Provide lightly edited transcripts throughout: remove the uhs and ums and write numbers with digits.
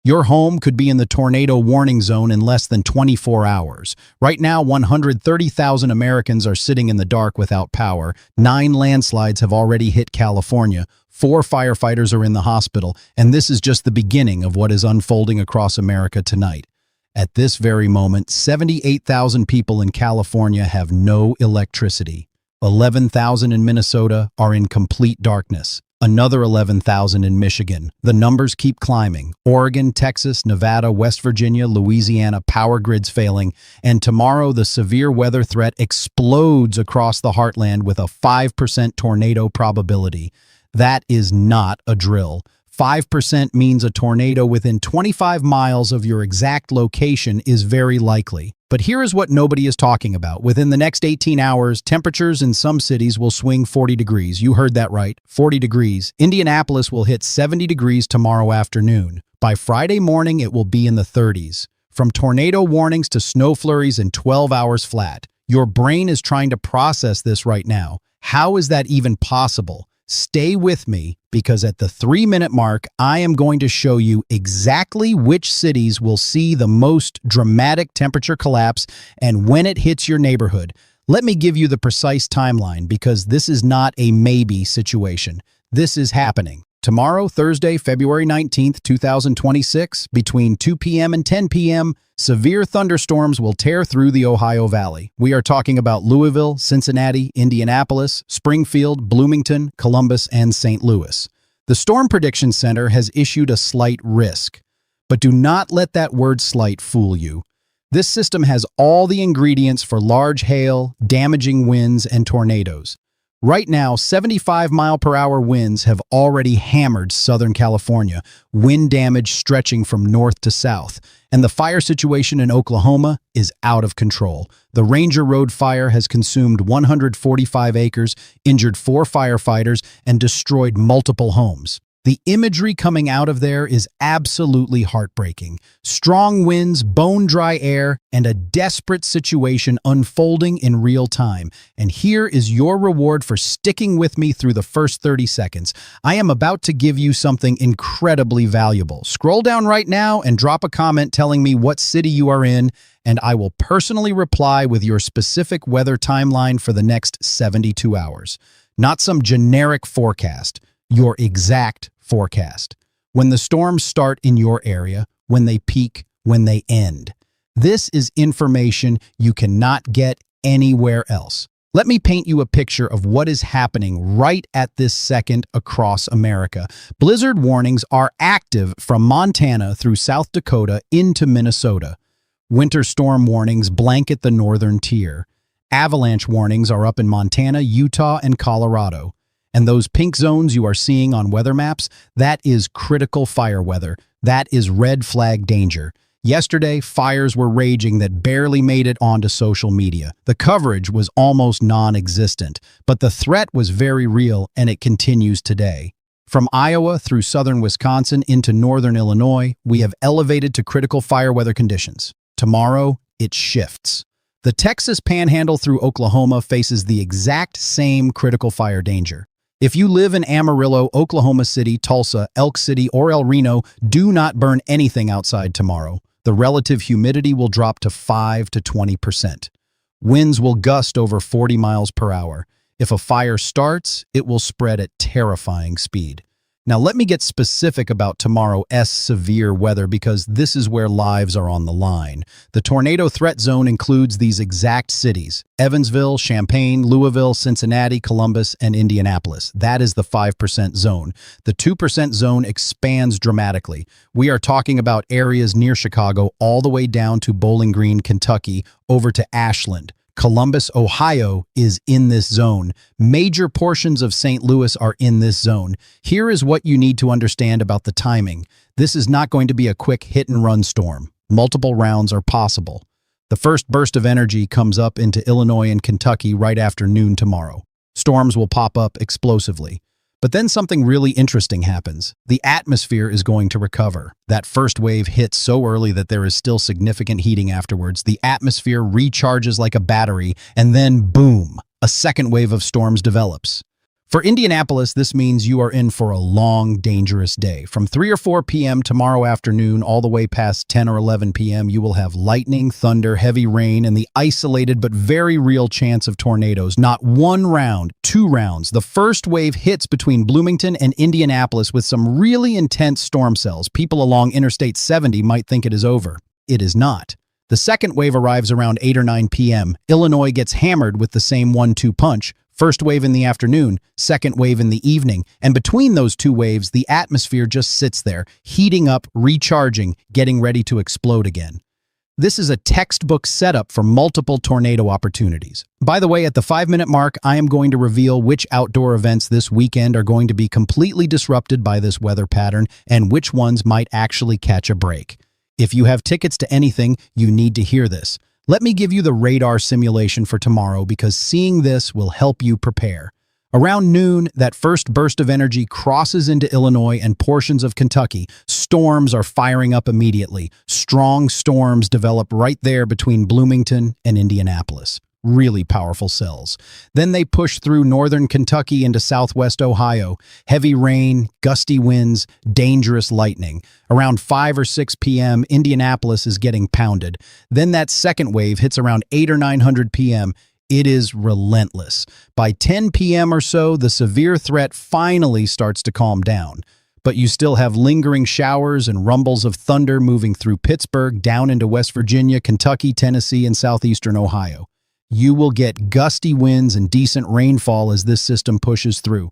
Your home could be in the tornado warning zone in less than 24 hours. Right now, 130,000 Americans are sitting in the dark without power. 9 landslides have already hit California. 4 firefighters are in the hospital, and this is just the beginning of what is unfolding across America tonight. At this very moment, 78,000 people in California have no electricity. 11,000 in Minnesota are in complete darkness. Another 11,000 in Michigan. The numbers keep climbing. Oregon, Texas, Nevada, West Virginia, Louisiana, power grids failing. And tomorrow, the severe weather threat explodes across the heartland with a 5% tornado probability. That is not a drill. 5% means a tornado within 25 miles of your exact location is very likely. But here is what nobody is talking about. Within the next 18 hours, temperatures in some cities will swing 40 degrees. You heard that right, 40 degrees. Indianapolis will hit 70 degrees tomorrow afternoon. By Friday morning, it will be in the 30s. From tornado warnings to snow flurries in 12 hours flat. Your brain is trying to process this right now. How is that even possible? Stay with me, because at the 3-minute mark, I am going to show you exactly which cities will see the most dramatic temperature collapse and when it hits your neighborhood. Let me give you the precise timeline, because this is not a maybe situation. This is happening. Tomorrow, Thursday, February 19th, 2026, between 2 p.m. and 10 p.m., severe thunderstorms will tear through the Ohio Valley. We are talking about Louisville, Cincinnati, Indianapolis, Springfield, Bloomington, Columbus, and St. Louis. The Storm Prediction Center has issued a slight risk, but do not let that word slight fool you. This system has all the ingredients for large hail, damaging winds, and tornadoes. Right now, 75-mile-per-hour winds have already hammered Southern California, wind damage stretching from north to south, and the fire situation in Oklahoma is out of control. The Ranger Road fire has consumed 145 acres, injured 4 firefighters, and destroyed multiple homes. The imagery coming out of there is absolutely heartbreaking. Strong winds, bone-dry air, and a desperate situation unfolding in real time. And here is your reward for sticking with me through the first 30 seconds. I am about to give you something incredibly valuable. Scroll down right now and drop a comment telling me what city you are in, and I will personally reply with your specific weather timeline for the next 72 hours. Not some generic forecast, your exact forecast. When the storms start in your area, when they peak, when they end. This is information you cannot get anywhere else. Let me paint you a picture of what is happening right at this second across America. Blizzard warnings are active from Montana through South Dakota into Minnesota. Winter storm warnings blanket the northern tier. Avalanche warnings are up in Montana, Utah, and Colorado. And those pink zones you are seeing on weather maps, that is critical fire weather. That is red flag danger. Yesterday, fires were raging that barely made it onto social media. The coverage was almost non-existent, but the threat was very real, and it continues today. From Iowa through southern Wisconsin into northern Illinois, we have elevated to critical fire weather conditions. Tomorrow, it shifts. The Texas Panhandle through Oklahoma faces the exact same critical fire danger. If you live in Amarillo, Oklahoma City, Tulsa, Elk City, or El Reno, do not burn anything outside tomorrow. The relative humidity will drop to 5 to 20%. Winds will gust over 40 miles per hour. If a fire starts, it will spread at terrifying speed. Now let me get specific about tomorrow's severe weather, because this is where lives are on the line. The tornado threat zone includes these exact cities: Evansville, Champaign, Louisville, Cincinnati, Columbus, and Indianapolis. That is the 5% zone. The 2% zone expands dramatically. We are talking about areas near Chicago all the way down to Bowling Green, Kentucky, over to Ashland. Columbus, Ohio is in this zone. Major portions of St. Louis are in this zone. Here is what you need to understand about the timing. This is not going to be a quick hit-and-run storm. Multiple rounds are possible. The first burst of energy comes up into Illinois and Kentucky right after noon tomorrow. Storms will pop up explosively. But then something really interesting happens. The atmosphere is going to recover. That first wave hits so early that there is still significant heating afterwards. The atmosphere recharges like a battery, and then boom, a second wave of storms develops. For Indianapolis, this means you are in for a long, dangerous day. From 3 or 4 p.m. tomorrow afternoon all the way past 10 or 11 p.m., you will have lightning, thunder, heavy rain, and the isolated but very real chance of tornadoes. Not 1 round, 2 rounds. The first wave hits between Bloomington and Indianapolis with some really intense storm cells. People along Interstate 70 might think it is over. It is not. The second wave arrives around 8 or 9 p.m. Illinois gets hammered with the same 1-2 punch. First wave in the afternoon, second wave in the evening, and between those 2 waves, the atmosphere just sits there, heating up, recharging, getting ready to explode again. This is a textbook setup for multiple tornado opportunities. By the way, at the 5-minute mark, I am going to reveal which outdoor events this weekend are going to be completely disrupted by this weather pattern and which ones might actually catch a break. If you have tickets to anything, you need to hear this. Let me give you the radar simulation for tomorrow because seeing this will help you prepare. Around noon, that first burst of energy crosses into Illinois and portions of Kentucky. Storms are firing up immediately. Strong storms develop right there between Bloomington and Indianapolis. Really powerful cells. Then they push through northern Kentucky into southwest Ohio. Heavy rain, gusty winds, dangerous lightning. Around 5 or 6 p.m., Indianapolis is getting pounded. Then that second wave hits around 8 or 900 p.m. It is relentless. By 10 p.m. or so, the severe threat finally starts to calm down. But you still have lingering showers and rumbles of thunder moving through Pittsburgh, down into West Virginia, Kentucky, Tennessee, and southeastern Ohio. You will get gusty winds and decent rainfall as this system pushes through.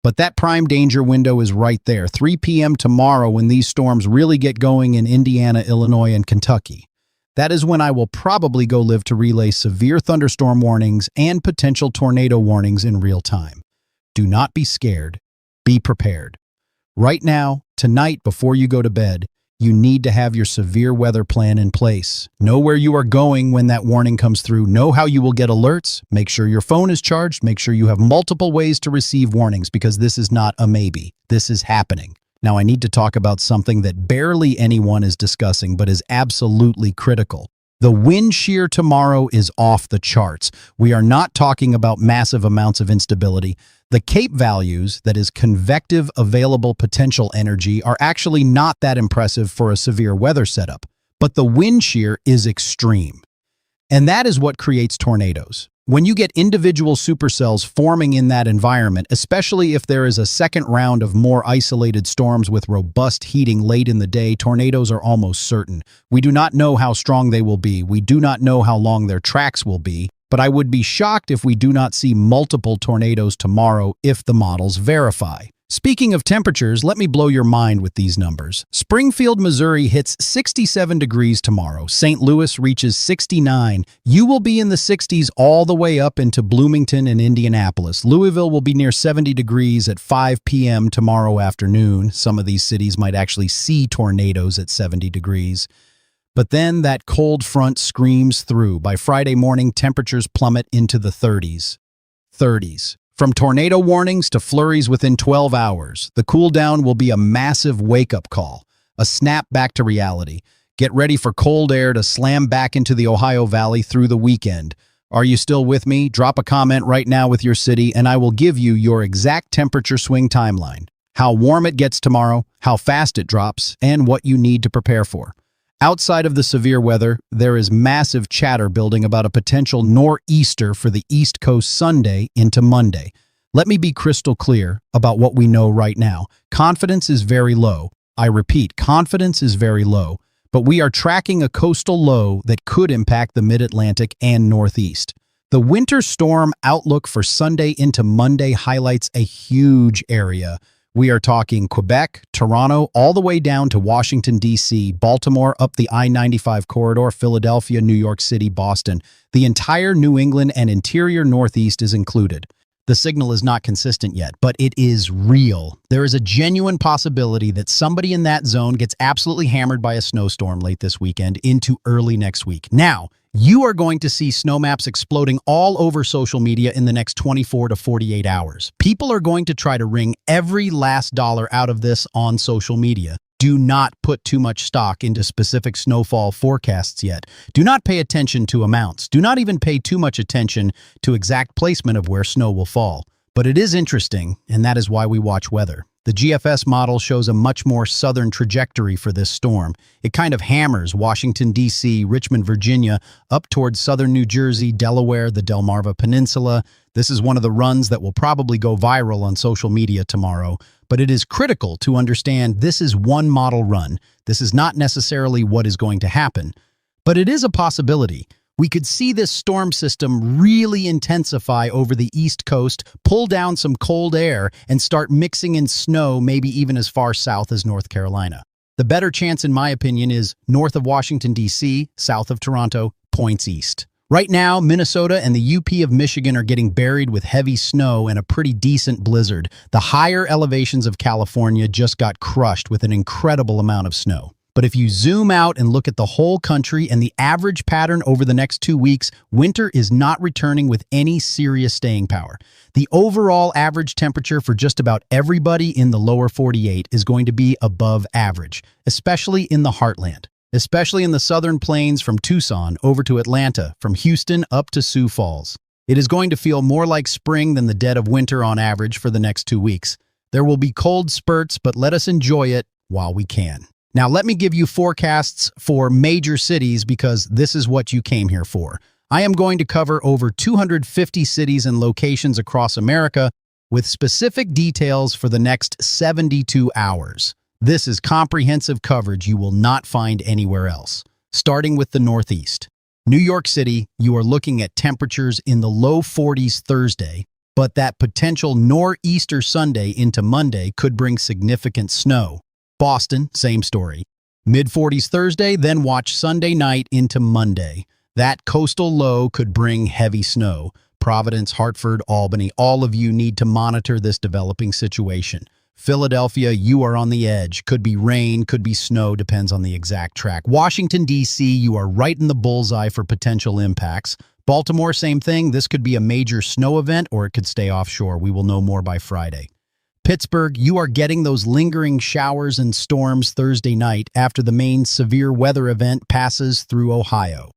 But that prime danger window is right there, 3 p.m. tomorrow when these storms really get going in Indiana, Illinois, and Kentucky. That is when I will probably go live to relay severe thunderstorm warnings and potential tornado warnings in real time. Do not be scared. Be prepared. Right now, tonight, before you go to bed, you need to have your severe weather plan in place. Know where you are going when that warning comes through. Know how you will get alerts. Make sure your phone is charged. Make sure you have multiple ways to receive warnings because this is not a maybe. This is happening. Now I need to talk about something that barely anyone is discussing but is absolutely critical. The wind shear tomorrow is off the charts. We are not talking about massive amounts of instability. The CAPE values, that is convective available potential energy, are actually not that impressive for a severe weather setup. But the wind shear is extreme. And that is what creates tornadoes. When you get individual supercells forming in that environment, especially if there is a second round of more isolated storms with robust heating late in the day, tornadoes are almost certain. We do not know how strong they will be. We do not know how long their tracks will be. But I would be shocked if we do not see multiple tornadoes tomorrow if the models verify. Speaking of temperatures, let me blow your mind with these numbers. Springfield, Missouri hits 67 degrees tomorrow. St. Louis reaches 69. You will be in the 60s all the way up into Bloomington and Indianapolis. Louisville will be near 70 degrees at 5 p.m. tomorrow afternoon. Some of these cities might actually see tornadoes at 70 degrees. But then that cold front screams through. By Friday morning, temperatures plummet into the 30s. From tornado warnings to flurries within 12 hours, the cool down will be a massive wake-up call, a snap back to reality. Get ready for cold air to slam back into the Ohio Valley through the weekend. Are you still with me? Drop a comment right now with your city, and I will give you your exact temperature swing timeline, how warm it gets tomorrow, how fast it drops, and what you need to prepare for. Outside of the severe weather, there is massive chatter building about a potential nor'easter for the East Coast Sunday into Monday. Let me be crystal clear about what we know right now. Confidence is very low. I repeat, confidence is very low, but we are tracking a coastal low that could impact the Mid-Atlantic and Northeast. The winter storm outlook for Sunday into Monday highlights a huge area. We are talking Quebec, Toronto, all the way down to Washington, D.C., Baltimore, up the I-95 corridor, Philadelphia, New York City, Boston. The entire New England and interior Northeast is included. The signal is not consistent yet, but it is real. There is a genuine possibility that somebody in that zone gets absolutely hammered by a snowstorm late this weekend into early next week. Now, you are going to see snow maps exploding all over social media in the next 24 to 48 hours. People are going to try to wring every last dollar out of this on social media. Do not put too much stock into specific snowfall forecasts yet. Do not pay attention to amounts. Do not even pay too much attention to exact placement of where snow will fall. But it is interesting, and that is why we watch weather. The GFS model shows a much more southern trajectory for this storm. It kind of hammers Washington, D.C., Richmond, Virginia, up towards southern New Jersey, Delaware, the Delmarva Peninsula. This is one of the runs that will probably go viral on social media tomorrow. But it is critical to understand this is one model run. This is not necessarily what is going to happen. But it is a possibility. We could see this storm system really intensify over the East Coast, pull down some cold air, and start mixing in snow maybe even as far south as North Carolina. The better chance, in my opinion, is north of Washington, D.C., south of Toronto, points east. Right now, Minnesota and the UP of Michigan are getting buried with heavy snow and a pretty decent blizzard. The higher elevations of California just got crushed with an incredible amount of snow. But if you zoom out and look at the whole country and the average pattern over the next 2 weeks, winter is not returning with any serious staying power. The overall average temperature for just about everybody in the lower 48 is going to be above average, especially in the heartland, especially in the southern plains from Tucson over to Atlanta, from Houston up to Sioux Falls. It is going to feel more like spring than the dead of winter on average for the next 2 weeks. There will be cold spurts, but let us enjoy it while we can. Now, let me give you forecasts for major cities because this is what you came here for. I am going to cover over 250 cities and locations across America with specific details for the next 72 hours. This is comprehensive coverage you will not find anywhere else. Starting with the Northeast. New York City, you are looking at temperatures in the low 40s Thursday, but that potential nor'easter Sunday into Monday could bring significant snow. Boston, same story. Mid-40s Thursday, then watch Sunday night into Monday. That coastal low could bring heavy snow. Providence, Hartford, Albany, all of you need to monitor this developing situation. Philadelphia, you are on the edge. Could be rain, could be snow, depends on the exact track. Washington, D.C., you are right in the bullseye for potential impacts. Baltimore, same thing. This could be a major snow event or it could stay offshore. We will know more by Friday. Pittsburgh, you are getting those lingering showers and storms Thursday night after the main severe weather event passes through Ohio.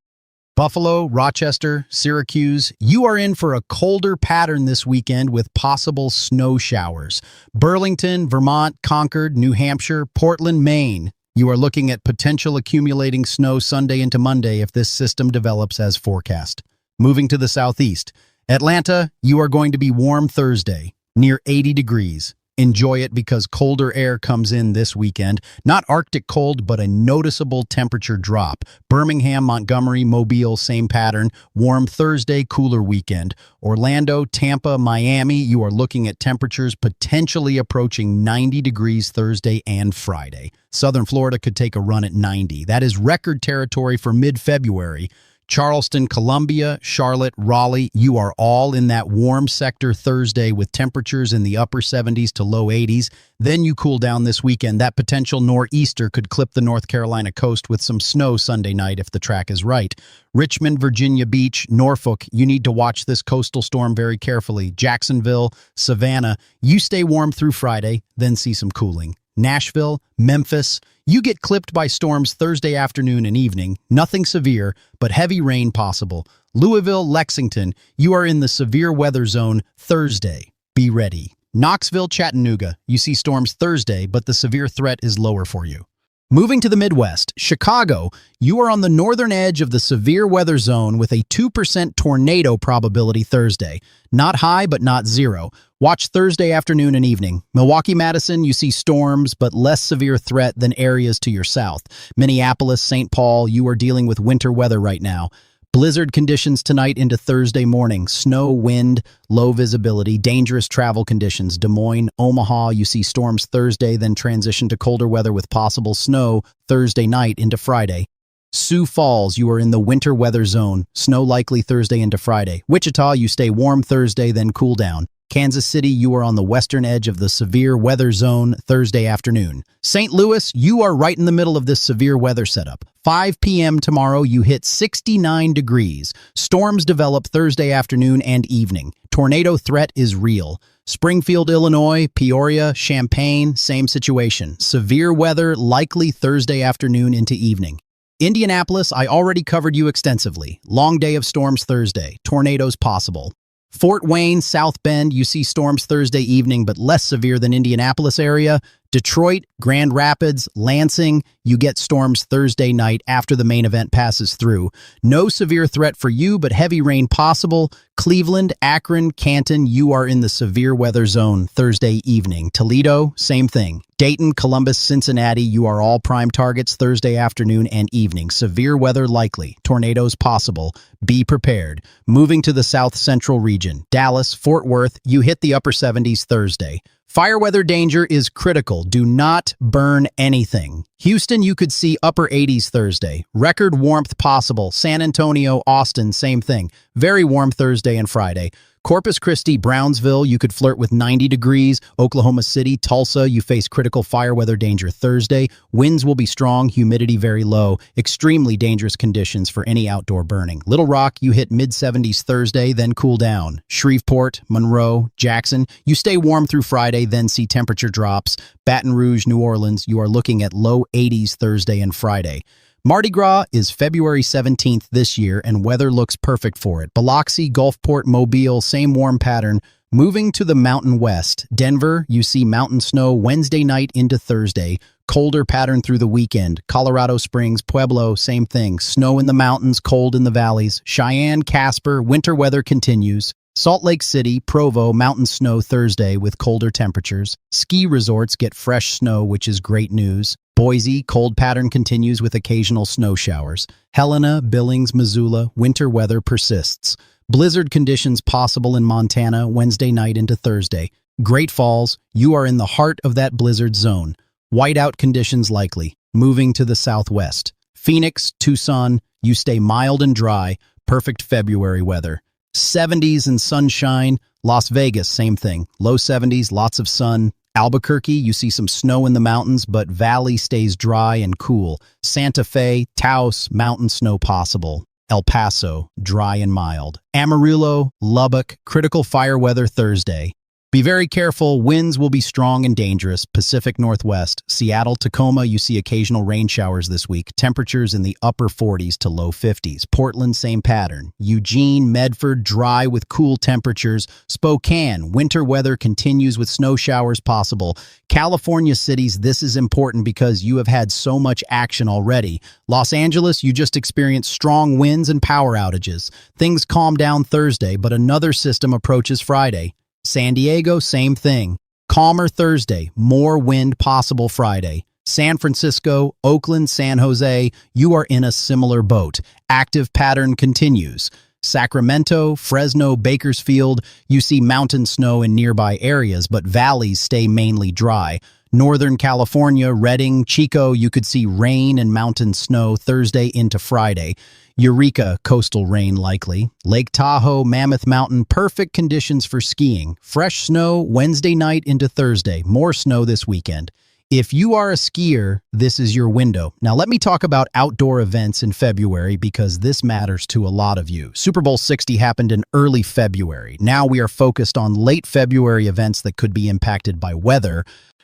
Buffalo, Rochester, Syracuse, you are in for a colder pattern this weekend with possible snow showers. Burlington, Vermont, Concord, New Hampshire, Portland, Maine, you are looking at potential accumulating snow Sunday into Monday if this system develops as forecast. Moving to the southeast, Atlanta, you are going to be warm Thursday, near 80 degrees. Enjoy it because colder air comes in this weekend. Not Arctic cold, but a noticeable temperature drop. Birmingham, Montgomery, Mobile, same pattern. Warm Thursday, cooler weekend. Orlando, Tampa, Miami, you are looking at temperatures potentially approaching 90 degrees Thursday and Friday. Southern Florida could take a run at 90. That is record territory for mid-February. Charleston, Columbia, Charlotte, Raleigh, you are all in that warm sector Thursday with temperatures in the upper 70s to low 80s. Then you cool down this weekend. That potential nor'easter could clip the North Carolina coast with some snow Sunday night if the track is right. Richmond, Virginia Beach, Norfolk, you need to watch this coastal storm very carefully. Jacksonville, Savannah, you stay warm through Friday, then see some cooling. Nashville, Memphis, you get clipped by storms Thursday afternoon and evening. Nothing severe, but heavy rain possible. Louisville, Lexington, you are in the severe weather zone Thursday. Be ready. Knoxville, Chattanooga, you see storms Thursday, but the severe threat is lower for you. Moving to the Midwest, Chicago, you are on the northern edge of the severe weather zone with a 2% tornado probability Thursday. Not high, but not zero. Watch Thursday afternoon and evening. Milwaukee, Madison, you see storms, but less severe threat than areas to your south. Minneapolis, St. Paul, you are dealing with winter weather right now. Blizzard conditions tonight into Thursday morning. Snow, wind, low visibility, dangerous travel conditions. Des Moines, Omaha, you see storms Thursday, then transition to colder weather with possible snow Thursday night into Friday. Sioux Falls, you are in the winter weather zone. Snow likely Thursday into Friday. Wichita, you stay warm Thursday, then cool down. Kansas City, you are on the western edge of the severe weather zone Thursday afternoon. St. Louis, you are right in the middle of this severe weather setup. 5 p.m. tomorrow, you hit 69 degrees. Storms develop Thursday afternoon and evening. Tornado threat is real. Springfield, Illinois, Peoria, Champaign, same situation. Severe weather likely Thursday afternoon into evening. Indianapolis, I already covered you extensively. Long day of storms Thursday. Tornadoes possible. Fort Wayne, South Bend, you see storms Thursday evening, but less severe than Indianapolis area. Detroit, Grand Rapids, Lansing, you get storms Thursday night after the main event passes through. No severe threat for you, but heavy rain possible. Cleveland, Akron, Canton, you are in the severe weather zone Thursday evening. Toledo, same thing. Dayton, Columbus, Cincinnati, you are all prime targets Thursday afternoon and evening. Severe weather likely. Tornadoes possible. Be prepared. Moving to the South Central region. Dallas, Fort Worth, you hit the upper 70s Thursday. Fire weather danger is critical. Do not burn anything. Houston, you could see upper 80s Thursday. Record warmth possible. San Antonio, Austin, same thing. Very warm Thursday and Friday. Corpus Christi, Brownsville, you could flirt with 90 degrees. Oklahoma City, Tulsa, you face critical fire weather danger Thursday. Winds will be strong, humidity very low. Extremely dangerous conditions for any outdoor burning. Little Rock, you hit mid-70s Thursday, then cool down. Shreveport, Monroe, Jackson, you stay warm through Friday, then see temperature drops. Baton Rouge, New Orleans, you are looking at low 80s Thursday and Friday. Mardi Gras is February 17th this year, and weather looks perfect for it. Biloxi, Gulfport, Mobile, same warm pattern. Moving to the Mountain West. Denver, you see mountain snow Wednesday night into Thursday. Colder pattern through the weekend. Colorado Springs, Pueblo, same thing. Snow in the mountains, cold in the valleys. Cheyenne, Casper, winter weather continues. Salt Lake City, Provo, mountain snow Thursday with colder temperatures. Ski resorts get fresh snow, which is great news. Boise, cold pattern continues with occasional snow showers. Helena, Billings, Missoula, winter weather persists. Blizzard conditions possible in Montana Wednesday night into Thursday. Great Falls, you are in the heart of that blizzard zone. Whiteout conditions likely. Moving to the southwest. Phoenix, Tucson, you stay mild and dry. Perfect February weather. 70s and sunshine. Las Vegas, same thing. Low 70s, lots of sun. Albuquerque, you see some snow in the mountains, but valley stays dry and cool. Santa Fe, Taos, mountain snow possible. El Paso, dry and mild. Amarillo, Lubbock, critical fire weather Thursday. Be very careful. Winds will be strong and dangerous. Pacific Northwest. Seattle, Tacoma, you see occasional rain showers this week. Temperatures in the upper 40s to low 50s. Portland, same pattern. Eugene, Medford, dry with cool temperatures. Spokane, winter weather continues with snow showers possible. California cities, this is important because you have had so much action already. Los Angeles, you just experienced strong winds and power outages. Things calm down Thursday, but another system approaches Friday. San Diego, same thing. Calmer Thursday, more wind possible Friday. San Francisco, Oakland, San Jose, you are in a similar boat. Active pattern continues. Sacramento, Fresno, Bakersfield, you see mountain snow in nearby areas, but valleys stay mainly dry. Northern California, Redding, Chico, you could see rain and mountain snow Thursday into Friday. Eureka, coastal rain likely. Lake Tahoe, Mammoth Mountain, perfect conditions for skiing. Fresh snow Wednesday night into Thursday. More snow this weekend. If you are a skier, this is your window. Now let me talk about outdoor events in February because this matters to a lot of you. Super Bowl 60 happened in early February. Now we are focused on late February events that could be impacted by weather.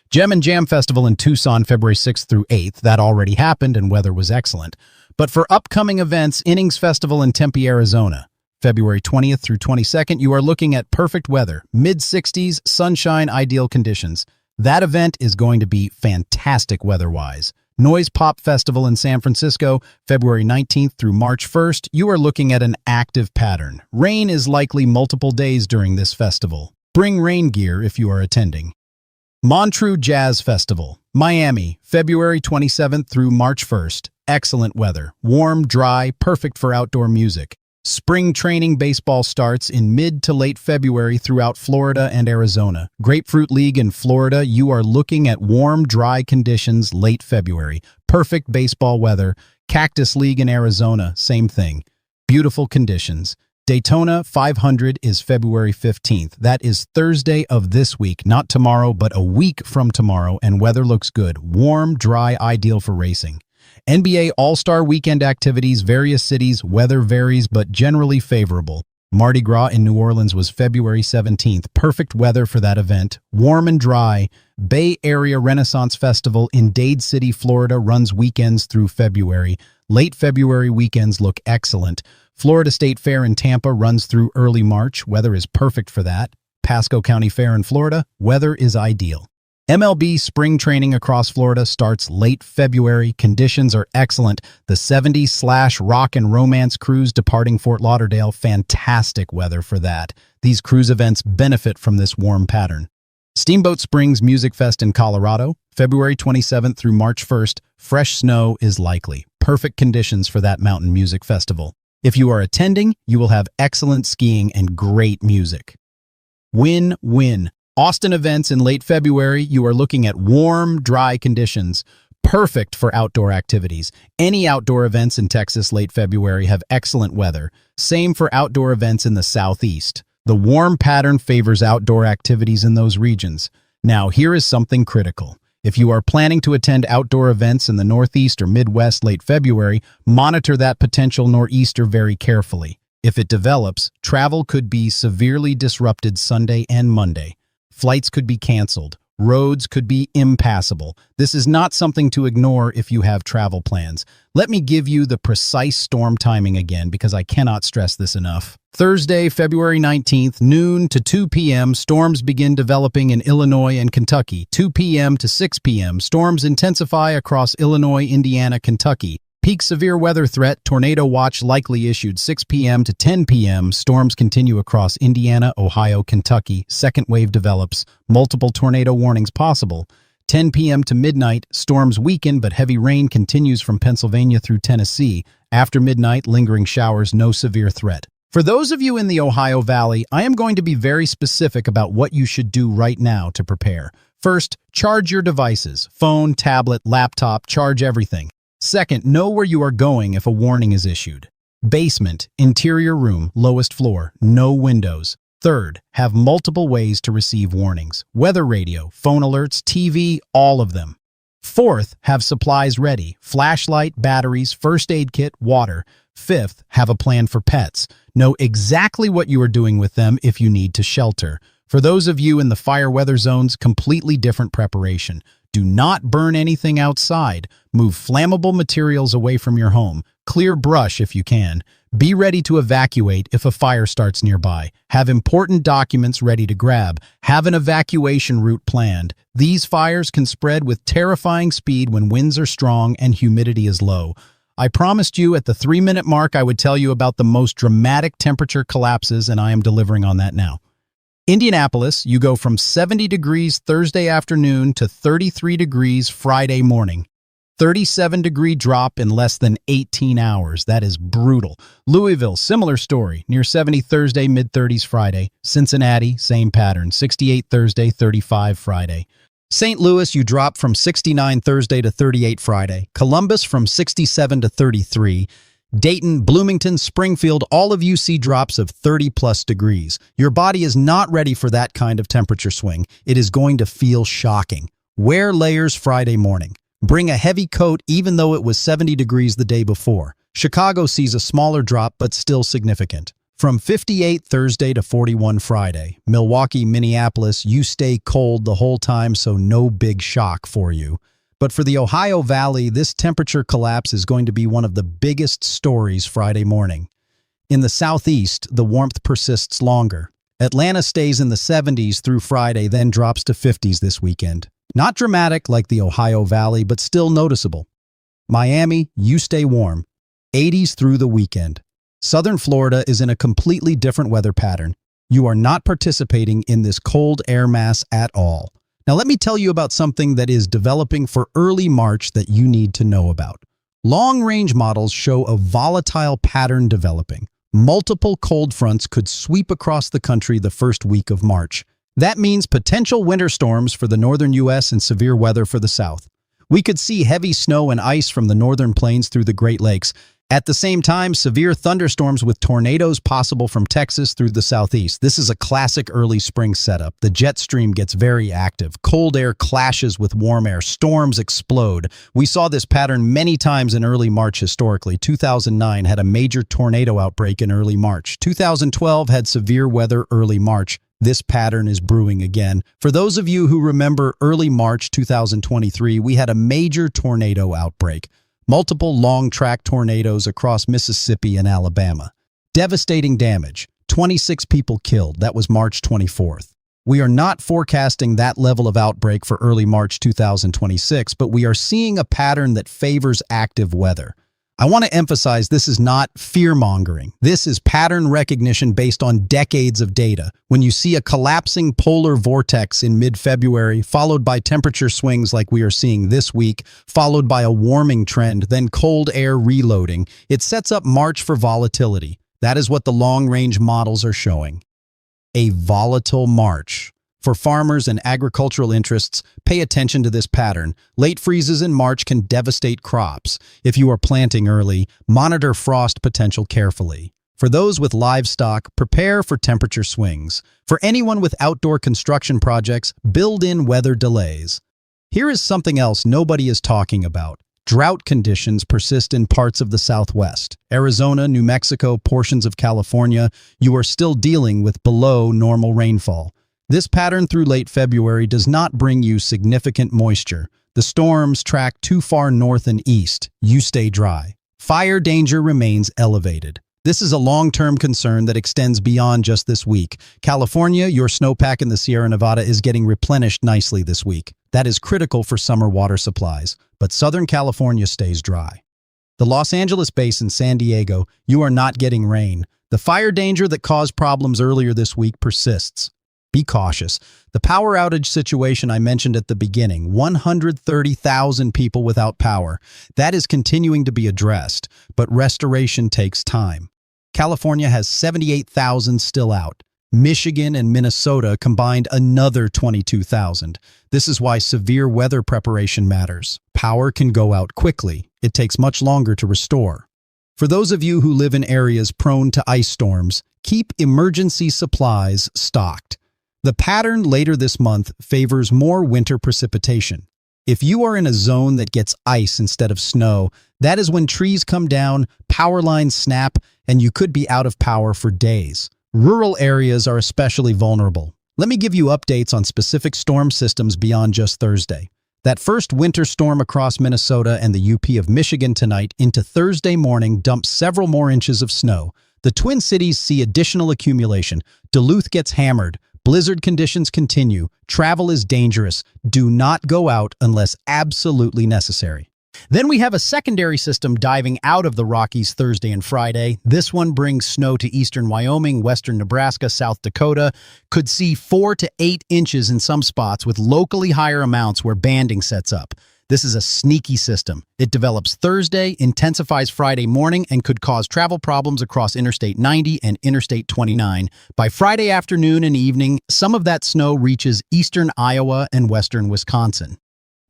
Gem and Jam Festival in Tucson, February 6th through 8th. That already happened and weather was excellent. But for upcoming events, Innings Festival in Tempe, Arizona, February 20th through 22nd, you are looking at perfect weather, mid-60s, sunshine, ideal conditions. That event is going to be fantastic weather-wise. Noise Pop Festival in San Francisco, February 19th through March 1st, you are looking at an active pattern. Rain is likely multiple days during this festival. Bring rain gear if you are attending. Montreux Jazz Festival, Miami, February 27th through March 1st. Excellent weather. Warm, dry, perfect for outdoor music. Spring training baseball starts in mid to late February throughout Florida and Arizona. Grapefruit League in Florida, you are looking at warm, dry conditions late February. Perfect baseball weather. Cactus League in Arizona, same thing. Beautiful conditions. Daytona 500 is February 15th. That is Thursday of this week, not tomorrow, but a week from tomorrow, and weather looks good. Warm, dry, ideal for racing. NBA All-Star Weekend activities, various cities, weather varies, but generally favorable. Mardi Gras in New Orleans was February 17th. Perfect weather for that event. Warm and dry. Bay Area Renaissance Festival in Dade City, Florida runs weekends through February. Late February weekends look excellent. Florida State Fair in Tampa runs through early March. Weather is perfect for that. Pasco County Fair in Florida, weather is ideal. MLB spring training across Florida starts late February. Conditions are excellent. The 70s/rock and romance cruise departing Fort Lauderdale, fantastic weather for that. These cruise events benefit from this warm pattern. Steamboat Springs Music Fest in Colorado, February 27th through March 1st. Fresh snow is likely. Perfect conditions for that mountain music festival. If you are attending, you will have excellent skiing and great music. Win-win. Austin events in late February, you are looking at warm, dry conditions, perfect for outdoor activities. Any outdoor events in Texas late February have excellent weather. Same for outdoor events in the southeast. The warm pattern favors outdoor activities in those regions. Now, here is something critical. If you are planning to attend outdoor events in the Northeast or Midwest late February, monitor that potential nor'easter very carefully. If it develops, travel could be severely disrupted Sunday and Monday. Flights could be canceled. Roads could be impassable. This is not something to ignore if you have travel plans. Let me give you the precise storm timing again because I cannot stress this enough. Thursday, February 19th, noon to 2 p.m., storms begin developing in Illinois and Kentucky. 2 p.m. to 6 p.m., storms intensify across Illinois, Indiana, Kentucky. Peak severe weather threat, tornado watch likely issued 6 p.m. to 10 p.m. Storms continue across Indiana, Ohio, Kentucky. Second wave develops. Multiple tornado warnings possible. 10 p.m. to midnight, storms weaken, but heavy rain continues from Pennsylvania through Tennessee. After midnight, lingering showers, no severe threat. For those of you in the Ohio Valley, I am going to be very specific about what you should do right now to prepare. First, charge your devices. Phone, tablet, laptop, charge everything. Second, know where you are going if a warning is issued. Basement, interior room, lowest floor, no windows. Third, have multiple ways to receive warnings. Weather radio, phone alerts, TV, all of them. Fourth, have supplies ready. Flashlight, batteries, first aid kit, water. Fifth, have a plan for pets. Know exactly what you are doing with them if you need to shelter. For those of you in the fire weather zones, completely different preparation. Do not burn anything outside. Move flammable materials away from your home. Clear brush if you can. Be ready to evacuate if a fire starts nearby. Have important documents ready to grab. Have an evacuation route planned. These fires can spread with terrifying speed when winds are strong and humidity is low. I promised you at the 3-minute mark I would tell you about the most dramatic temperature collapses, and I am delivering on that now. Indianapolis, you go from 70 degrees Thursday afternoon to 33 degrees Friday morning. 37-degree drop in less than 18 hours. That is brutal. Louisville, similar story. Near 70 Thursday, mid-30s Friday. Cincinnati, same pattern. 68 Thursday, 35 Friday. St. Louis, you drop from 69 Thursday to 38 Friday. Columbus from 67 to 33. Dayton, Bloomington, Springfield, all of you see drops of 30-plus degrees. Your body is not ready for that kind of temperature swing. It is going to feel shocking. Wear layers Friday morning. Bring a heavy coat even though it was 70 degrees the day before. Chicago sees a smaller drop but still significant. From 58 Thursday to 41 Friday. Milwaukee, Minneapolis, you stay cold the whole time, so no big shock for you. But for the Ohio Valley, this temperature collapse is going to be one of the biggest stories Friday morning. In the southeast, the warmth persists longer. Atlanta stays in the 70s through Friday, then drops to 50s this weekend. Not dramatic like the Ohio Valley, but still noticeable. Miami, you stay warm. 80s through the weekend. Southern Florida is in a completely different weather pattern. You are not participating in this cold air mass at all. Now let me tell you about something that is developing for early March that you need to know about. Long-range models show a volatile pattern developing. Multiple cold fronts could sweep across the country the first week of March. That means potential winter storms for the northern U.S. and severe weather for the south. We could see heavy snow and ice from the northern plains through the Great Lakes. At the same time, severe thunderstorms with tornadoes possible from Texas through the southeast. This is a classic early spring setup. The jet stream gets very active. Cold air clashes with warm air. Storms explode. We saw this pattern many times in early March historically. 2009 had a major tornado outbreak in early March. 2012 had severe weather early March. This pattern is brewing again. For those of you who remember early March 2023, we had a major tornado outbreak. Multiple long-track tornadoes across Mississippi and Alabama. Devastating damage. 26 people killed. That was March 24th. We are not forecasting that level of outbreak for early March 2026, but we are seeing a pattern that favors active weather. I want to emphasize this is not fear-mongering. This is pattern recognition based on decades of data. When you see a collapsing polar vortex in mid-February, followed by temperature swings like we are seeing this week, followed by a warming trend, then cold air reloading, it sets up March for volatility. That is what the long-range models are showing. A volatile March. For farmers and agricultural interests, pay attention to this pattern. Late freezes in March can devastate crops. If you are planting early, monitor frost potential carefully. For those with livestock, prepare for temperature swings. For anyone with outdoor construction projects, build in weather delays. Here is something else nobody is talking about. Drought conditions persist in parts of the Southwest. Arizona, New Mexico, portions of California, you are still dealing with below normal rainfall. This pattern through late February does not bring you significant moisture. The storms track too far north and east. You stay dry. Fire danger remains elevated. This is a long-term concern that extends beyond just this week. California, your snowpack in the Sierra Nevada is getting replenished nicely this week. That is critical for summer water supplies, but Southern California stays dry. The Los Angeles Basin, San Diego, you are not getting rain. The fire danger that caused problems earlier this week persists. Be cautious. The power outage situation I mentioned at the beginning, 130,000 people without power, that is continuing to be addressed, but restoration takes time. California has 78,000 still out. Michigan and Minnesota combined another 22,000. This is why severe weather preparation matters. Power can go out quickly. It takes much longer to restore. For those of you who live in areas prone to ice storms, keep emergency supplies stocked. The pattern later this month favors more winter precipitation. If you are in a zone that gets ice instead of snow, that is when trees come down, power lines snap, and you could be out of power for days. Rural areas are especially vulnerable. Let me give you updates on specific storm systems beyond just Thursday. That first winter storm across Minnesota and the UP of Michigan tonight into Thursday morning dumped several more inches of snow. The Twin Cities see additional accumulation. Duluth gets hammered. Blizzard conditions continue. Travel is dangerous. Do not go out unless absolutely necessary. Then we have a secondary system diving out of the Rockies Thursday and Friday. This one brings snow to eastern Wyoming, western Nebraska, South Dakota. Could see 4 to 8 inches in some spots with locally higher amounts where banding sets up. This is a sneaky system. It develops Thursday, intensifies Friday morning, and could cause travel problems across Interstate 90 and Interstate 29. By Friday afternoon and evening, some of that snow reaches eastern Iowa and western Wisconsin.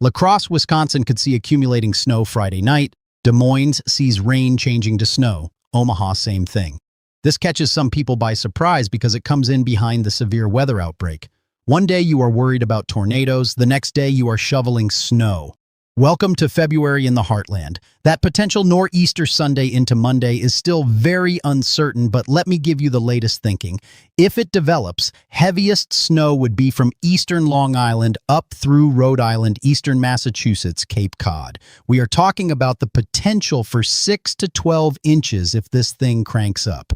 La Crosse, Wisconsin could see accumulating snow Friday night. Des Moines sees rain changing to snow. Omaha, same thing. This catches some people by surprise because it comes in behind the severe weather outbreak. One day you are worried about tornadoes, the next day you are shoveling snow. Welcome to February in the heartland. That potential nor'easter Sunday into Monday is still very uncertain, but let me give you the latest thinking. If it develops, heaviest snow would be from eastern Long Island up through Rhode Island, eastern Massachusetts, Cape Cod. We are talking about the potential for 6 to 12 inches if this thing cranks up.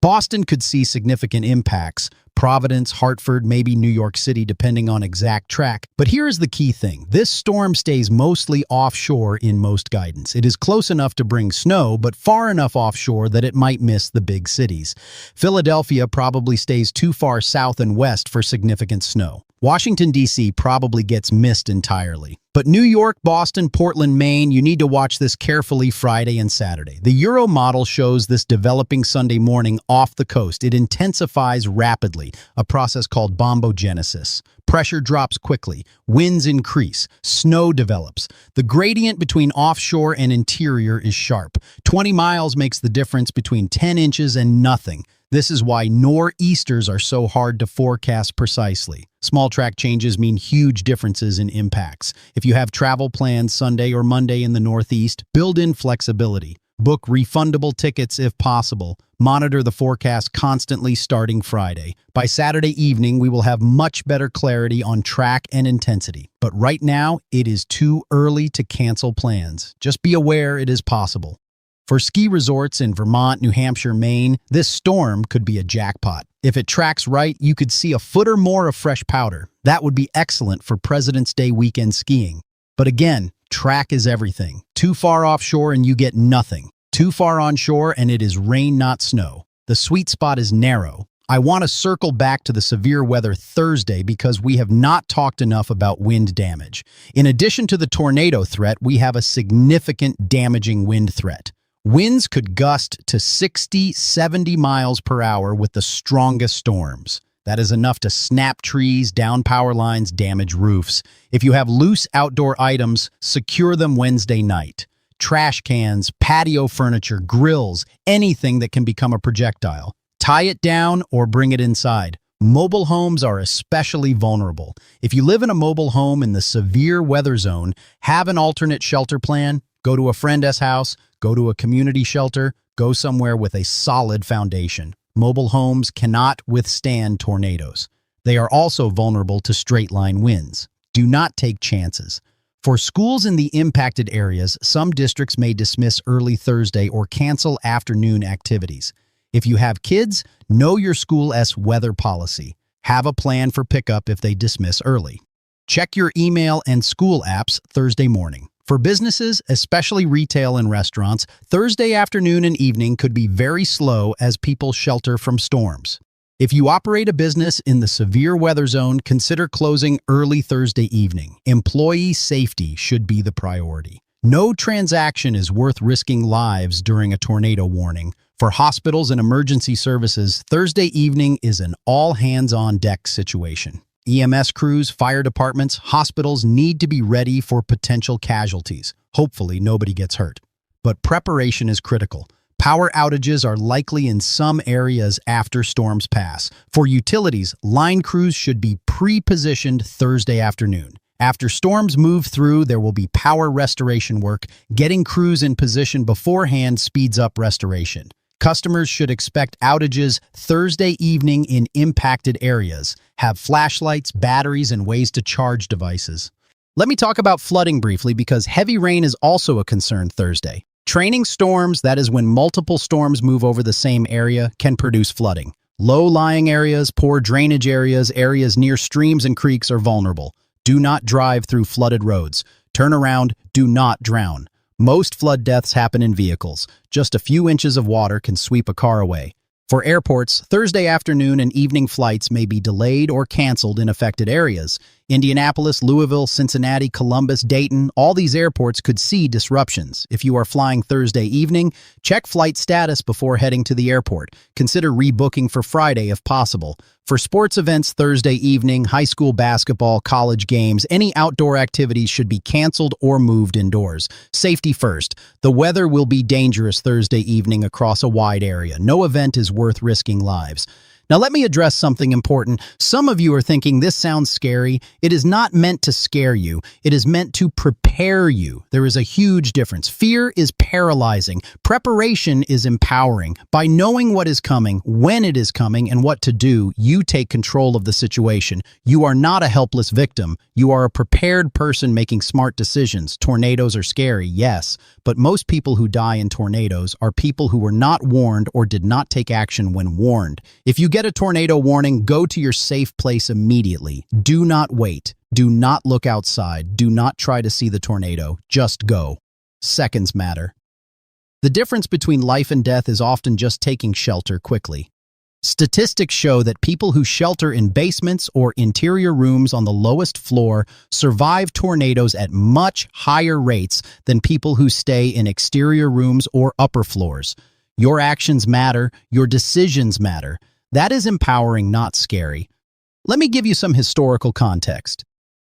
Boston could see significant impacts. Providence, Hartford, maybe New York City, depending on exact track. But here is the key thing. This storm stays mostly offshore in most guidance. It is close enough to bring snow, but far enough offshore that it might miss the big cities. Philadelphia probably stays too far south and west for significant snow. Washington, D.C. probably gets missed entirely. But New York, Boston, Portland, Maine, you need to watch this carefully Friday and Saturday. The Euro model shows this developing Sunday morning off the coast. It intensifies rapidly, a process called bombogenesis. Pressure drops quickly, winds increase, snow develops. The gradient between offshore and interior is sharp. 20 miles makes the difference between 10 inches and nothing. This is why nor'easters are so hard to forecast precisely. Small track changes mean huge differences in impacts. If you have travel plans Sunday or Monday in the Northeast, build in flexibility. Book refundable tickets if possible. Monitor the forecast constantly starting Friday. By Saturday evening, we will have much better clarity on track and intensity. But right now, it is too early to cancel plans. Just be aware it is possible. For ski resorts in Vermont, New Hampshire, Maine, this storm could be a jackpot. If it tracks right, you could see a foot or more of fresh powder. That would be excellent for President's Day weekend skiing. But again, track is everything. Too far offshore and you get nothing. Too far onshore and it is rain, not snow. The sweet spot is narrow. I want to circle back to the severe weather Thursday because we have not talked enough about wind damage. In addition to the tornado threat, we have a significant damaging wind threat. Winds could gust to 60, 70 miles per hour with the strongest storms. That is enough to snap trees, down power lines, damage roofs. If you have loose outdoor items, secure them Wednesday night. Trash cans, patio furniture, grills, anything that can become a projectile. Tie it down or bring it inside. Mobile homes are especially vulnerable. If you live in a mobile home in the severe weather zone, have an alternate shelter plan. Go to a friend's house, go to a community shelter, go somewhere with a solid foundation. Mobile homes cannot withstand tornadoes. They are also vulnerable to straight-line winds. Do not take chances. For schools in the impacted areas, some districts may dismiss early Thursday or cancel afternoon activities. If you have kids, know your school's weather policy. Have a plan for pickup if they dismiss early. Check your email and school apps Thursday morning. For businesses, especially retail and restaurants, Thursday afternoon and evening could be very slow as people shelter from storms. If you operate a business in the severe weather zone, consider closing early Thursday evening. Employee safety should be the priority. No transaction is worth risking lives during a tornado warning. For hospitals and emergency services, Thursday evening is an all-hands-on-deck situation. EMS crews, fire departments, hospitals need to be ready for potential casualties. Hopefully, nobody gets hurt. But preparation is critical. Power outages are likely in some areas after storms pass. For utilities, line crews should be pre-positioned Thursday afternoon. After storms move through, there will be power restoration work. Getting crews in position beforehand speeds up restoration. Customers should expect outages Thursday evening in impacted areas. Have flashlights, batteries, and ways to charge devices. Let me talk about flooding briefly because heavy rain is also a concern Thursday. Training storms, that is when multiple storms move over the same area, can produce flooding. Low-lying areas, poor drainage areas, areas near streams and creeks are vulnerable. Do not drive through flooded roads. Turn around, do not drown. Most flood deaths happen in vehicles. Just a few inches of water can sweep a car away. For airports, Thursday afternoon and evening flights may be delayed or canceled in affected areas. Indianapolis, Louisville, Cincinnati, Columbus, Dayton, all these airports could see disruptions. If you are flying Thursday evening, check flight status before heading to the airport. Consider rebooking for Friday if possible. For sports events Thursday evening, high school basketball, college games, any outdoor activities should be canceled or moved indoors. Safety first. The weather will be dangerous Thursday evening across a wide area. No event is worth risking lives. Now let me address something important. Some of you are thinking this sounds scary. It is not meant to scare you. It is meant to prepare you. There is a huge difference. Fear is paralyzing. Preparation is empowering. By knowing what is coming, when it is coming, and what to do, you take control of the situation. You are not a helpless victim. You are a prepared person making smart decisions. Tornadoes are scary, yes, but most people who die in tornadoes are people who were not warned or did not take action when warned. If you get a tornado warning, go to your safe place immediately. Do not wait. Do not look outside. Do not try to see the tornado. Just go. Seconds matter. The difference between life and death is often just taking shelter quickly. Statistics show that people who shelter in basements or interior rooms on the lowest floor survive tornadoes at much higher rates than people who stay in exterior rooms or upper floors. Your actions matter. Your decisions matter. That is empowering, not scary. Let me give you some historical context.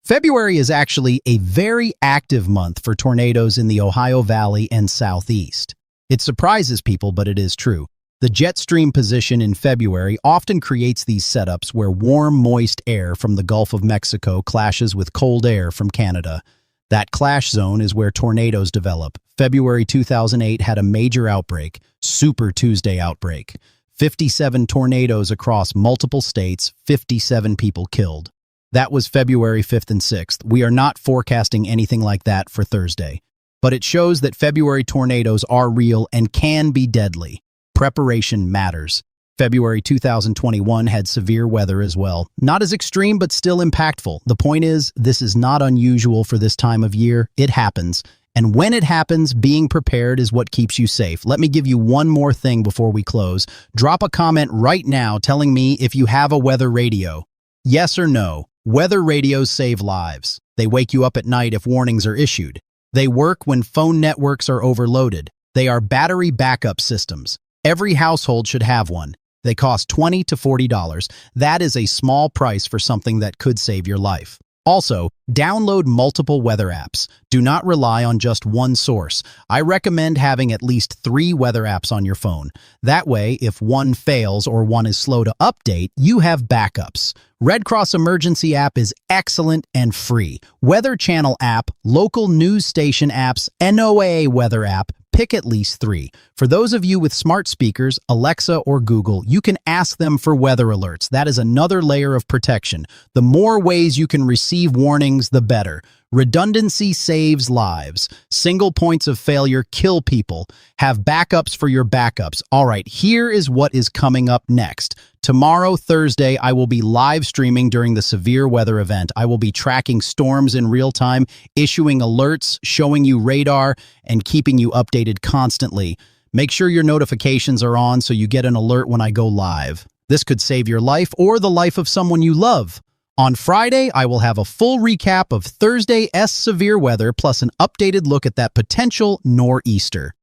February is actually a very active month for tornadoes in the Ohio Valley and Southeast. It surprises people, but it is true. The jet stream position in February often creates these setups where warm, moist air from the Gulf of Mexico clashes with cold air from Canada. That clash zone is where tornadoes develop. February 2008 had a major outbreak, Super Tuesday outbreak. 57 tornadoes across multiple states, 57 people killed. That was February 5th and 6th. We are not forecasting anything like that for Thursday. but it shows that February tornadoes are real and can be deadly. Preparation matters. February 2021 had severe weather as well. Not as extreme, but still impactful. The point is, this is not unusual for this time of year. It happens. And when it happens, being prepared is what keeps you safe. Let me give you one more thing before we close. Drop a comment right now telling me if you have a weather radio. Yes or no. Weather radios save lives. They wake you up at night if warnings are issued. They work when phone networks are overloaded. They are battery backup systems. Every household should have one. They cost $20 to $40. That is a small price for something that could save your life. Also, download multiple weather apps. Do not rely on just one source. I recommend having at least 3 weather apps on your phone. That way, if one fails or one is slow to update, you have backups. Red Cross Emergency app is excellent and free. Weather Channel app, local news station apps, NOAA weather app, pick at least 3. For those of you with smart speakers, Alexa or Google, you can ask them for weather alerts. That is another layer of protection. The more ways you can receive warnings, the better. Redundancy saves lives. Single points of failure kill people. Have backups for your backups. All right, here is what is coming up next. Tomorrow, Thursday, I will be live streaming during the severe weather event. I will be tracking storms in real time, issuing alerts, showing you radar, and keeping you updated constantly. Make sure your notifications are on so you get an alert when I go live. This could save your life or the life of someone you love. On Friday, I will have a full recap of Thursday's severe weather plus an updated look at that potential nor'easter.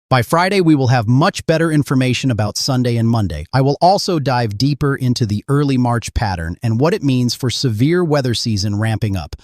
By Friday, we will have much better information about Sunday and Monday. I will also dive deeper into the early March pattern and what it means for severe weather season ramping up.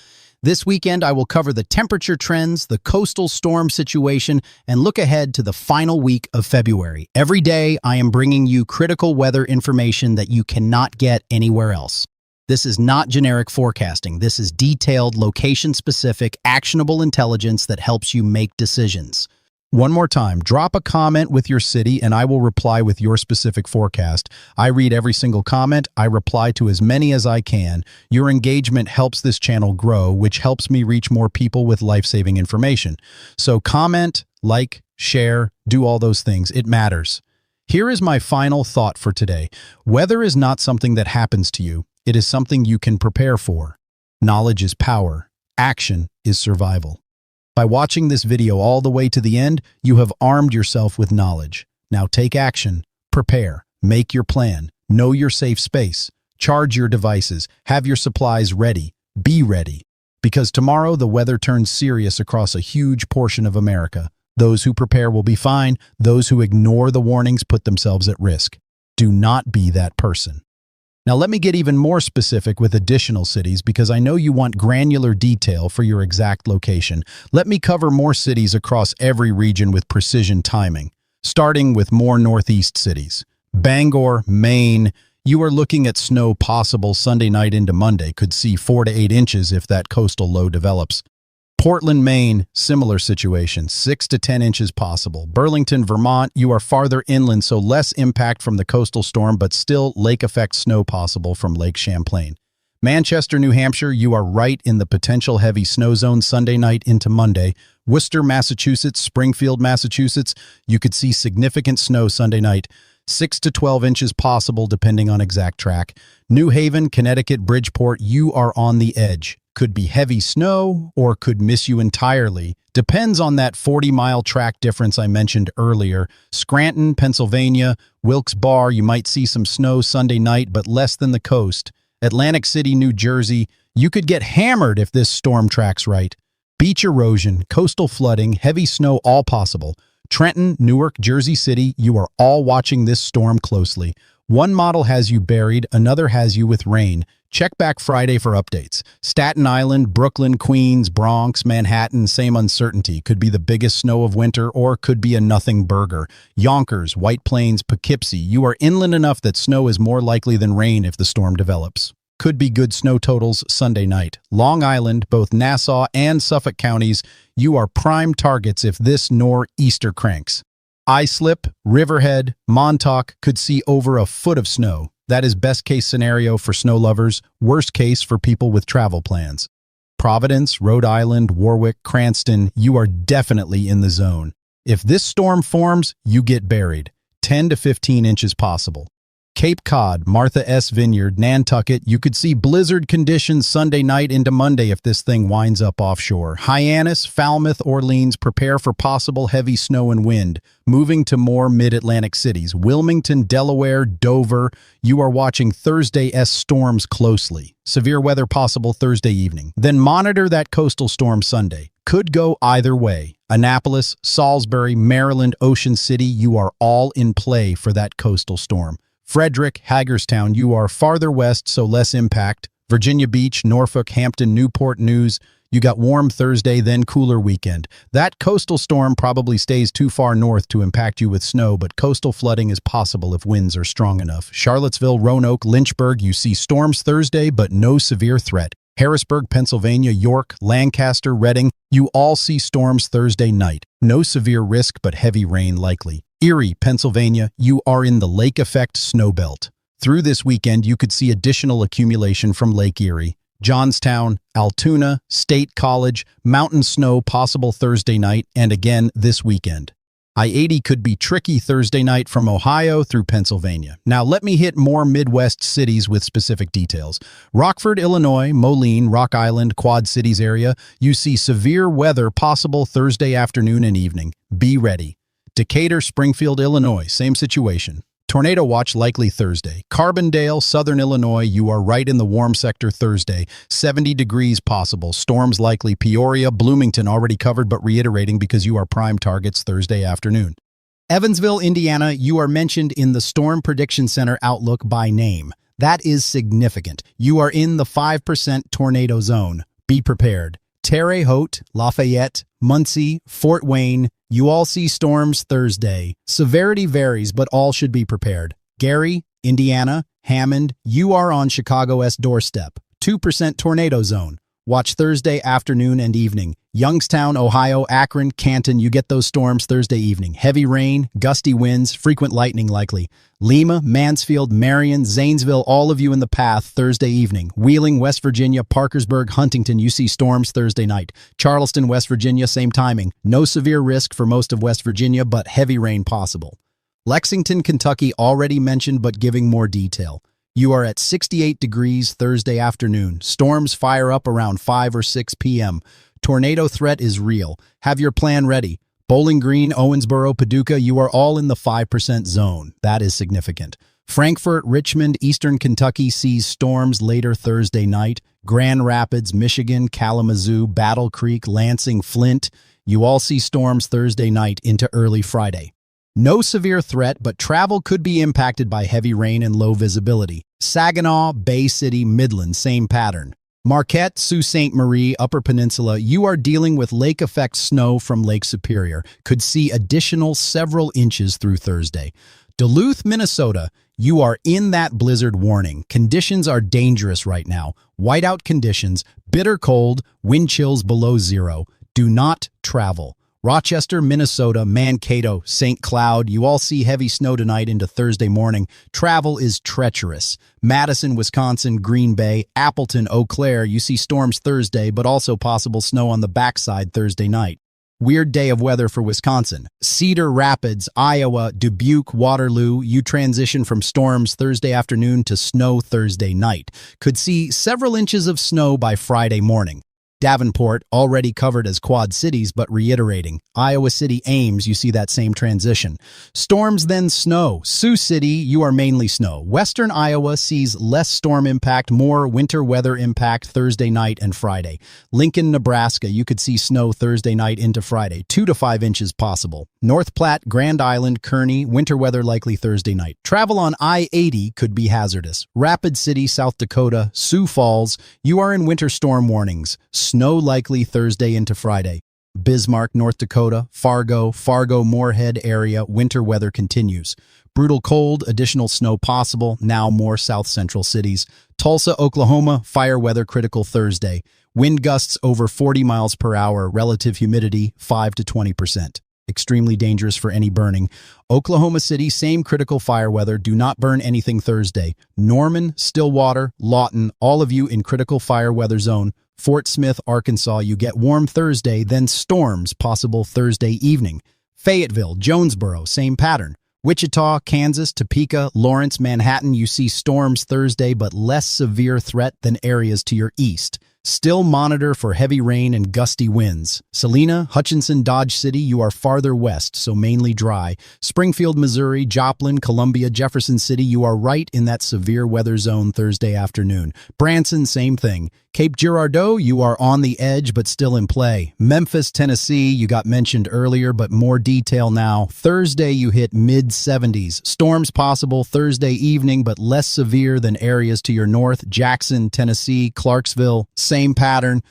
This weekend, I will cover the temperature trends, the coastal storm situation, and look ahead to the final week of February. Every day, I am bringing you critical weather information that you cannot get anywhere else. This is not generic forecasting. This is detailed, location-specific, actionable intelligence that helps you make decisions. One more time, drop a comment with your city and I will reply with your specific forecast. I read every single comment. I reply to as many as I can. Your engagement helps this channel grow, which helps me reach more people with life-saving information. So comment, like, share, do all those things. It matters. Here is my final thought for today. Weather is not something that happens to you. It is something you can prepare for. Knowledge is power. Action is survival. By watching this video all the way to the end, you have armed yourself with knowledge. Now take action, prepare, make your plan, know your safe space, charge your devices, have your supplies ready, be ready. Because tomorrow the weather turns serious across a huge portion of America. Those who prepare will be fine. Those who ignore the warnings put themselves at risk. Do not be that person. Now let me get even more specific with additional cities because I know you want granular detail for your exact location. Let me cover more cities across every region with precision timing, starting with more northeast cities. Bangor, Maine, you are looking at snow possible Sunday night into Monday, could see 4 to 8 inches if that coastal low develops. Portland, Maine, similar situation, 6 to 10 inches possible. Burlington, Vermont, you are farther inland, so less impact from the coastal storm, but still lake effect snow possible from Lake Champlain. Manchester, New Hampshire, you are right in the potential heavy snow zone Sunday night into Monday. Worcester, Massachusetts, Springfield, Massachusetts, you could see significant snow Sunday night. 6 to 12 inches possible depending on exact track. New Haven, Connecticut, Bridgeport, you are on the edge. Could be heavy snow or could miss you entirely. Depends on that 40-mile track difference I mentioned earlier. Scranton, Pennsylvania, Wilkes-Barre, you might see some snow Sunday night, but less than the coast. Atlantic City, New Jersey, you could get hammered if this storm tracks right. Beach erosion, coastal flooding, heavy snow, all possible. Trenton, Newark, Jersey City, you are all watching this storm closely. One model has you buried, another has you with rain. Check back Friday for updates. Staten Island, Brooklyn, Queens, Bronx, Manhattan, same uncertainty. Could be the biggest snow of winter or could be a nothing burger. Yonkers, White Plains, Poughkeepsie, you are inland enough that snow is more likely than rain if the storm develops. Could be good snow totals Sunday night. Long Island, both Nassau and Suffolk counties, you are prime targets if this nor'easter cranks. Islip, Riverhead, Montauk could see over a foot of snow. That is best case scenario for snow lovers, worst case for people with travel plans. Providence, Rhode Island, Warwick, Cranston, you are definitely in the zone. If this storm forms, you get buried. 10 to 15 inches possible. Cape Cod, Martha S. Vineyard, Nantucket, you could see blizzard conditions Sunday night into Monday if this thing winds up offshore. Hyannis, Falmouth, Orleans, prepare for possible heavy snow and wind. Moving to more mid-Atlantic cities. Wilmington, Delaware, Dover, you are watching Thursday-esque storms closely. Severe weather possible Thursday evening. Then monitor that coastal storm Sunday. Could go either way. Annapolis, Salisbury, Maryland, Ocean City, you are all in play for that coastal storm. Frederick, Hagerstown, you are farther west, so less impact. Virginia Beach, Norfolk, Hampton, Newport News, you got warm Thursday, then cooler weekend. That coastal storm probably stays too far north to impact you with snow, but coastal flooding is possible if winds are strong enough. Charlottesville, Roanoke, Lynchburg, you see storms Thursday, but no severe threat. Harrisburg, Pennsylvania, York, Lancaster, Reading, you all see storms Thursday night. No severe risk, but heavy rain likely. Erie, Pennsylvania, you are in the lake effect snow belt. Through this weekend, you could see additional accumulation from Lake Erie. Johnstown, Altoona, State College, mountain snow possible Thursday night, and again this weekend. I-80 could be tricky Thursday night from Ohio through Pennsylvania. Now let me hit more Midwest cities with specific details. Rockford, Illinois, Moline, Rock Island, Quad Cities area, you see severe weather possible Thursday afternoon and evening. Be ready. Decatur, Springfield, Illinois, same situation. Tornado watch likely Thursday. Carbondale, Southern Illinois, you are right in the warm sector Thursday. 70 degrees possible. Storms likely. Peoria, Bloomington already covered but reiterating because you are prime targets Thursday afternoon. Evansville, Indiana, you are mentioned in the Storm Prediction Center outlook by name. That is significant. You are in the 5% tornado zone. Be prepared. Terre Haute, Lafayette, Muncie, Fort Wayne, you all see storms Thursday. Severity varies, but all should be prepared. Gary, Indiana, Hammond, you are on Chicago's doorstep. 2% tornado zone. Watch Thursday afternoon and evening. Youngstown, Ohio, Akron, Canton, you get those storms Thursday evening. Heavy rain, gusty winds, frequent lightning likely. Lima, Mansfield, Marion, Zanesville, all of you in the path Thursday evening. Wheeling, West Virginia, Parkersburg, Huntington, you see storms Thursday night. Charleston, West Virginia, same timing. No severe risk for most of West Virginia, but heavy rain possible. Lexington, Kentucky, already mentioned but giving more detail. You are at 68 degrees Thursday afternoon. Storms fire up around 5 or 6 p.m. Tornado threat is real. Have your plan ready. Bowling Green, Owensboro, Paducah, you are all in the 5% zone. That is significant. Frankfort, Richmond, Eastern Kentucky sees storms later Thursday night. Grand Rapids, Michigan, Kalamazoo, Battle Creek, Lansing, Flint, you all see storms Thursday night into early Friday. No severe threat, but travel could be impacted by heavy rain and low visibility. Saginaw, Bay City, Midland, same pattern. Marquette, Sault Ste. Marie, Upper Peninsula, you are dealing with lake effect snow from Lake Superior. Could see additional several inches through Thursday. Duluth, Minnesota, you are in that blizzard warning. Conditions are dangerous right now. Whiteout conditions, bitter cold, wind chills below zero. Do not travel. Rochester, Minnesota, Mankato, St. Cloud, you all see heavy snow tonight into Thursday morning. Travel is treacherous. Madison, Wisconsin, Green Bay, Appleton, Eau Claire, you see storms Thursday, but also possible snow on the backside Thursday night. Weird day of weather for Wisconsin. Cedar Rapids, Iowa, Dubuque, Waterloo, you transition from storms Thursday afternoon to snow Thursday night. Could see several inches of snow by Friday morning. Davenport, already covered as Quad Cities, but reiterating. Iowa City, Ames, you see that same transition. Storms, then snow. Sioux City, you are mainly snow. Western Iowa sees less storm impact, more winter weather impact Thursday night and Friday. Lincoln, Nebraska, you could see snow Thursday night into Friday. 2 to 5 inches possible. North Platte, Grand Island, Kearney, winter weather likely Thursday night. Travel on I-80 could be hazardous. Rapid City, South Dakota, Sioux Falls, you are in winter storm warnings. Snow likely Thursday into Friday. Bismarck, North Dakota, Fargo, Moorhead area, winter weather continues. Brutal cold, additional snow possible, now more south central cities. Tulsa, Oklahoma, fire weather critical Thursday. Wind gusts over 40 miles per hour, relative humidity 5 to 20%. Extremely dangerous for any burning. Oklahoma City, same critical fire weather. Do not burn anything Thursday. Norman, Stillwater, Lawton, all of you in critical fire weather zone. Fort Smith, Arkansas, you get warm Thursday, then storms possible Thursday evening. Fayetteville, Jonesboro, same pattern. Wichita, Kansas, Topeka, Lawrence, Manhattan, you see storms Thursday, but less severe threat than areas to your east. Still monitor for heavy rain and gusty winds. Salina, Hutchinson, Dodge City, you are farther west, so mainly dry. Springfield, Missouri, Joplin, Columbia, Jefferson City, you are right in that severe weather zone Thursday afternoon. Branson, same thing. Cape Girardeau, you are on the edge but still in play. Memphis, Tennessee, you got mentioned earlier, but more detail now. Thursday, you hit mid-70s. Storms possible Thursday evening, but less severe than areas to your north. Jackson, Tennessee, Clarksville, same pattern.